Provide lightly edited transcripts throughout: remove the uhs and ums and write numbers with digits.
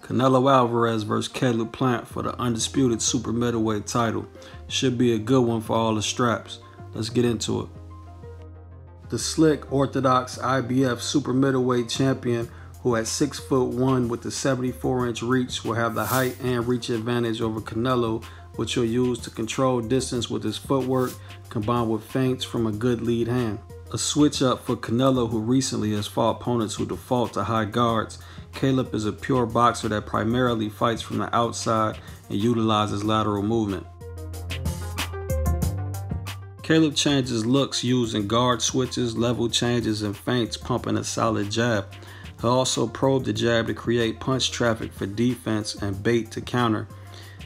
Canelo Alvarez vs. Caleb Plant for the undisputed super middleweight title. Should be a good one for all the straps. Let's get into it. The slick, orthodox IBF super middleweight champion, who at 6'1" with the 74-inch reach, will have the height and reach advantage over Canelo, which he'll use to control distance with his footwork, combined with feints from a good lead hand. A switch up for Canelo, who recently has fought opponents who default to high guards. Caleb is a pure boxer that primarily fights from the outside and utilizes lateral movement. Caleb changes looks using guard switches, level changes, and feints, pumping a solid jab. He'll also probe the jab to create punch traffic for defense and bait to counter.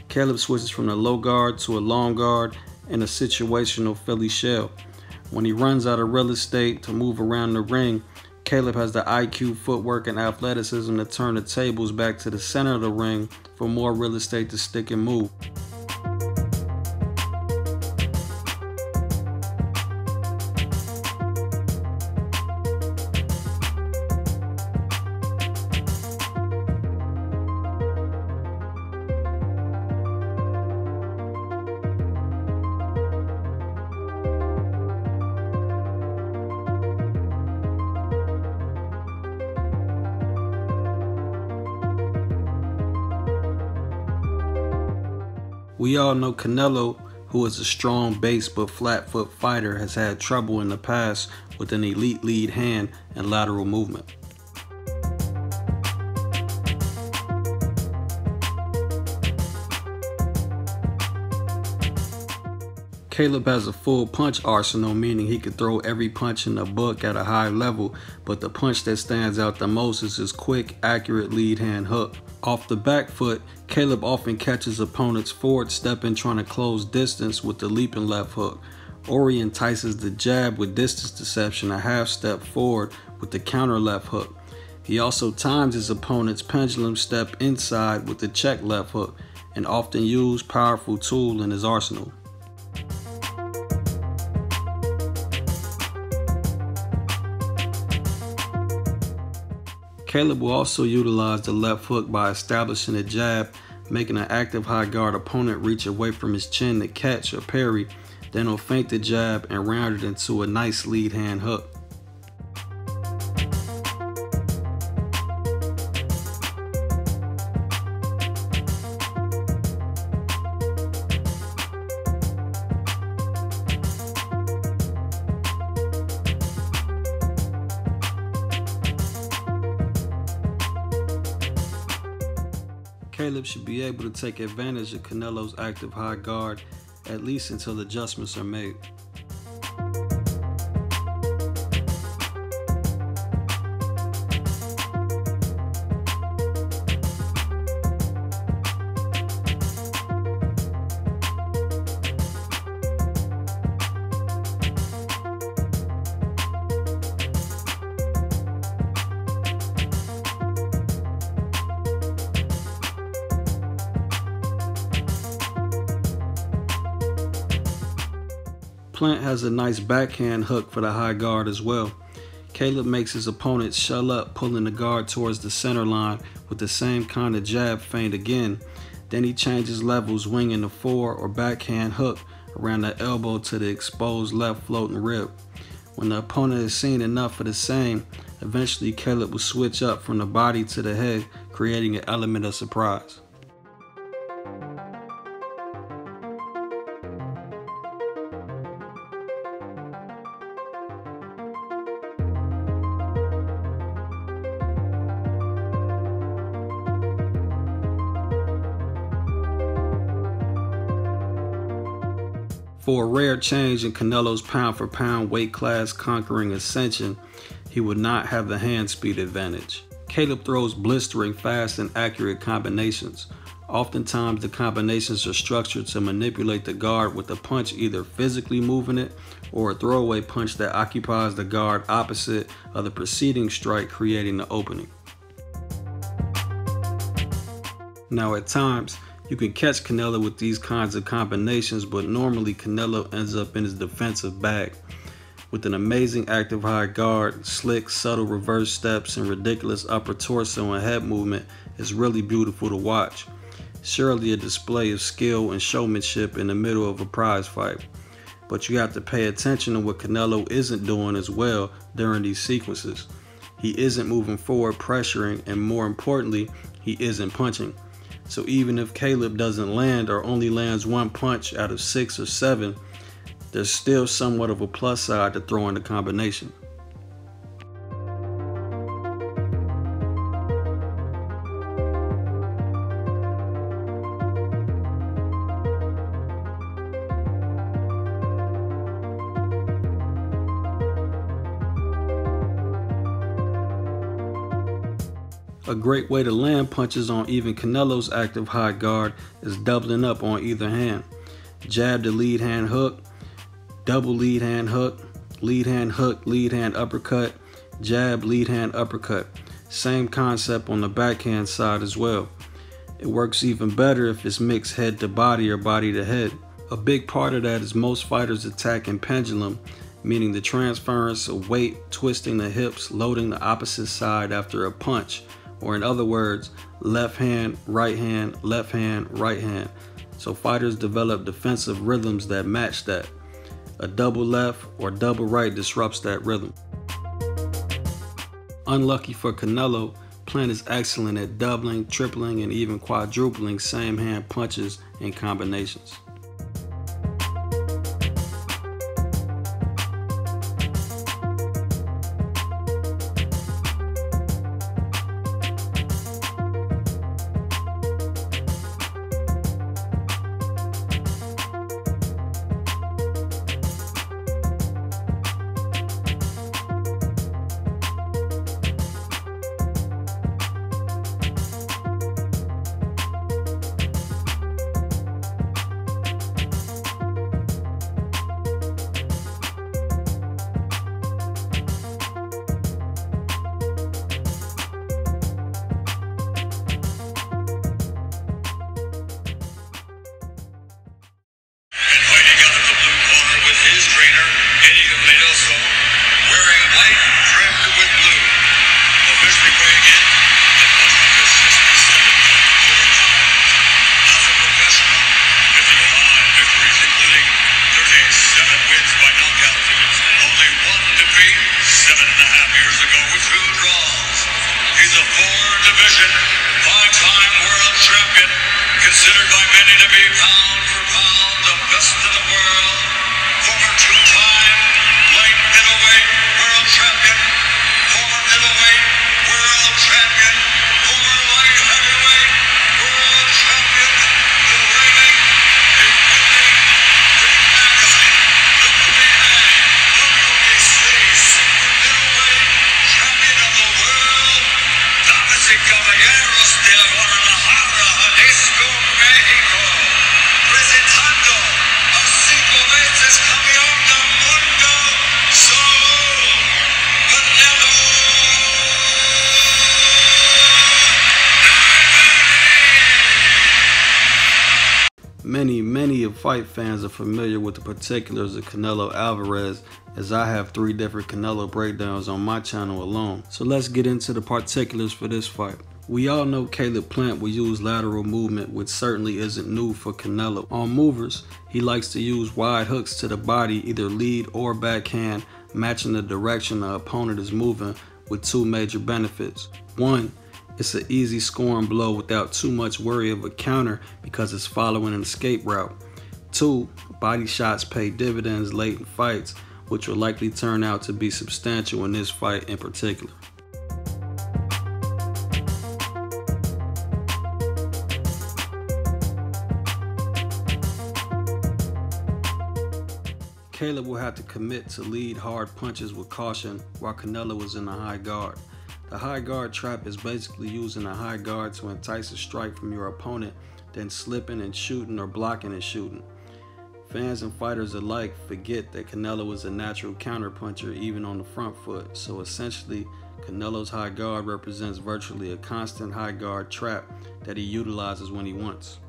Caleb switches from the low guard to a long guard in a situational Philly shell. When he runs out of real estate to move around the ring, Caleb has the IQ, footwork, and athleticism to turn the tables back to the center of the ring for more real estate to stick and move. We all know Canelo, who is a strong base but flat foot fighter, has had trouble in the past with an elite lead hand and lateral movement. Caleb has a full punch arsenal, meaning he could throw every punch in the book at a high level, but the punch that stands out the most is his quick, accurate lead hand hook. Off the back foot, Caleb often catches opponents forward stepping, trying to close distance with the leaping left hook, or he entices the jab with distance deception, a half step forward with the counter left hook. He also times his opponent's pendulum step inside with the check left hook, an often used powerful tool in his arsenal. Caleb will also utilize the left hook by establishing a jab, making an active high guard opponent reach away from his chin to catch or parry. Then he'll feint the jab and round it into a nice lead hand hook. Caleb should be able to take advantage of Canelo's active high guard, at least until adjustments are made. Plant has a nice backhand hook for the high guard as well. Caleb makes his opponent shell up, pulling the guard towards the center line with the same kind of jab feint again. Then he changes levels, winging the fore or backhand hook around the elbow to the exposed left floating rib. When the opponent has seen enough of the same, eventually Caleb will switch up from the body to the head, creating an element of surprise. For a rare change in Canelo's pound-for-pound weight class conquering ascension, he would not have the hand speed advantage. Caleb throws blistering fast and accurate combinations. Oftentimes the combinations are structured to manipulate the guard with a punch either physically moving it or a throwaway punch that occupies the guard opposite of the preceding strike, creating the opening. Now at times, you can catch Canelo with these kinds of combinations, but normally Canelo ends up in his defensive bag. With an amazing active high guard, slick, subtle reverse steps, and ridiculous upper torso and head movement, is really beautiful to watch. Surely a display of skill and showmanship in the middle of a prize fight. But you have to pay attention to what Canelo isn't doing as well during these sequences. He isn't moving forward, pressuring, and more importantly, he isn't punching. So even if Caleb doesn't land or only lands one punch out of 6 or 7, there's still somewhat of a plus side to throwing the combination. A great way to land punches on even Canelo's active high guard is doubling up on either hand. Jab to lead hand hook, double lead hand hook, lead hand uppercut, jab, lead hand uppercut. Same concept on the backhand side as well. It works even better if it's mixed head to body or body to head. A big part of that is most fighters attack in pendulum, meaning the transference of weight, twisting the hips, loading the opposite side after a punch. Or in other words, left hand, right hand, left hand, right hand. So fighters develop defensive rhythms that match that. A double left or double right disrupts that rhythm. Unlucky for Canelo, Plant is excellent at doubling, tripling, and even quadrupling same hand punches and combinations. Five-time world champion, considered by many to be pound for pound the best in the world. Former two-time light middleweight world champion, former middleweight world champion, former light heavyweight world champion, the reigning, defending, Ring Magazine, WBA, WBC super middleweight champion of the world, damas y caballeros de Guadalajara, Jalisco, México, presentando a 5 veces campeón del mundo, Saúl Canelo Alvarez. Many of fight fans are familiar with the particulars of Canelo Alvarez, as I have 3 different Canelo breakdowns on my channel alone. So let's get into the particulars for this fight. We all know Caleb Plant will use lateral movement, which certainly isn't new for Canelo. On movers, he likes to use wide hooks to the body, either lead or backhand, matching the direction the opponent is moving, with 2 major benefits. 1, it's an easy scoring blow without too much worry of a counter because it's following an escape route. 2, body shots pay dividends late in fights, which will likely turn out to be substantial in this fight in particular. Caleb will have to commit to lead hard punches with caution while Canelo is in the high guard. The high guard trap is basically using a high guard to entice a strike from your opponent, then slipping and shooting or blocking and shooting. Fans and fighters alike forget that Canelo is a natural counterpuncher even on the front foot, so essentially Canelo's high guard represents virtually a constant high guard trap that he utilizes when he wants.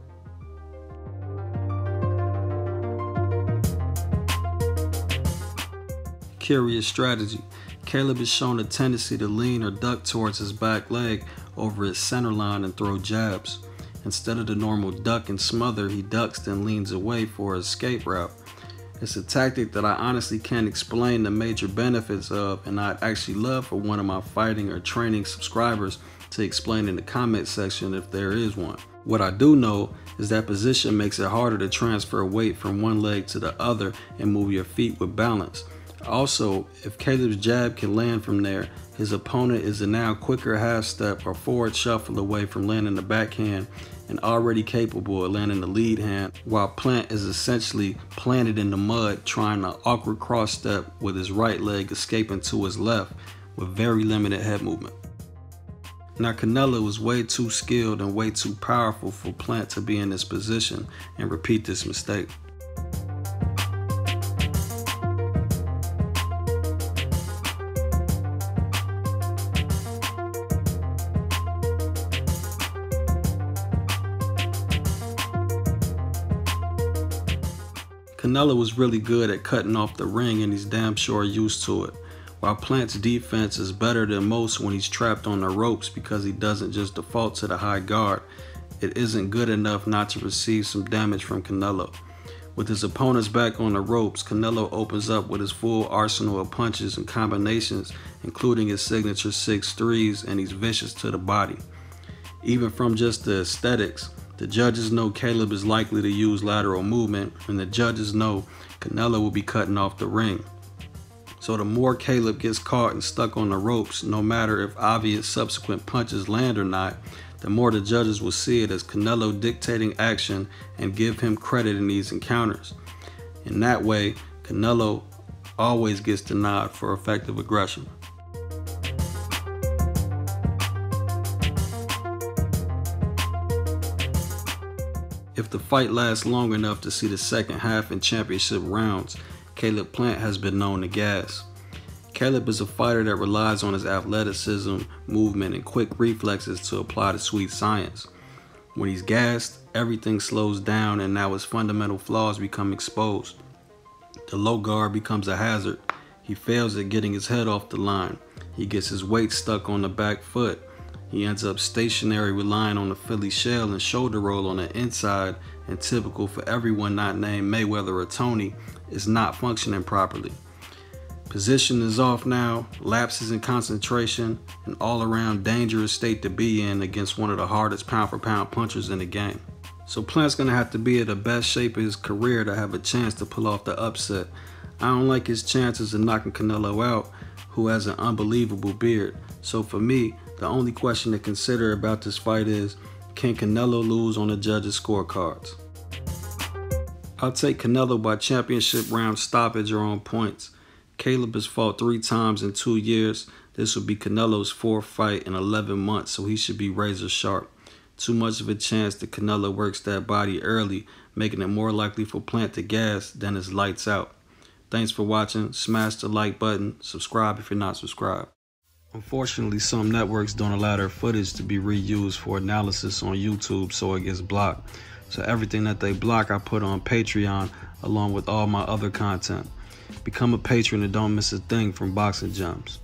Curious strategy. Caleb has shown a tendency to lean or duck towards his back leg over his center line and throw jabs. Instead of the normal duck and smother, he ducks then leans away for an escape route. It's a tactic that I honestly can't explain the major benefits of, and I'd actually love for one of my fighting or training subscribers to explain in the comment section if there is one. What I do know is that position makes it harder to transfer weight from one leg to the other and move your feet with balance. Also, if Caleb's jab can land from there, his opponent is a now quicker half step or forward shuffle away from landing the backhand and already capable of landing the lead hand, while Plant is essentially planted in the mud trying an awkward cross step with his right leg escaping to his left with very limited head movement. Now, Canelo is way too skilled and way too powerful for Plant to be in this position and repeat this mistake. Canelo was really good at cutting off the ring, and he's damn sure used to it. While Plant's defense is better than most when he's trapped on the ropes because he doesn't just default to the high guard, it isn't good enough not to receive some damage from Canelo. With his opponent's back on the ropes, Canelo opens up with his full arsenal of punches and combinations, including his signature 6-3s, and he's vicious to the body. Even from just the aesthetics, the judges know Caleb is likely to use lateral movement, and the judges know Canelo will be cutting off the ring. So the more Caleb gets caught and stuck on the ropes, no matter if obvious subsequent punches land or not, the more the judges will see it as Canelo dictating action and give him credit in these encounters. In that way, Canelo always gets the nod for effective aggression. If the fight lasts long enough to see the second half and championship rounds, Caleb Plant has been known to gas. Caleb is a fighter that relies on his athleticism, movement, and quick reflexes to apply the sweet science. When he's gassed, everything slows down and now his fundamental flaws become exposed. The low guard becomes a hazard. He fails at getting his head off the line. He gets his weight stuck on the back foot. He ends up stationary, relying on the Philly shell and shoulder roll on the inside, and typical for everyone not named Mayweather or Tony, is not functioning properly. Position is off now, lapses in concentration, an all-around dangerous state to be in against one of the hardest pound-for-pound punchers in the game. So Plant's gonna have to be in the best shape of his career to have a chance to pull off the upset. I don't like his chances of knocking Canelo out, who has an unbelievable beard. So for me, the only question to consider about this fight is, can Canelo lose on the judges' scorecards? I'll take Canelo by championship round stoppage or on points. Caleb has fought 3 times in 2 years. This will be Canelo's 4th fight in 11 months, so he should be razor sharp. Too much of a chance that Canelo works that body early, making it more likely for Plant to gas than his lights out. Thanks for watching. Smash the like button. Subscribe if you're not subscribed. Unfortunately, some networks don't allow their footage to be reused for analysis on YouTube, so it gets blocked. So everything that they block, I put on Patreon along with all my other content. Become a patron and don't miss a thing from Boxing Gems.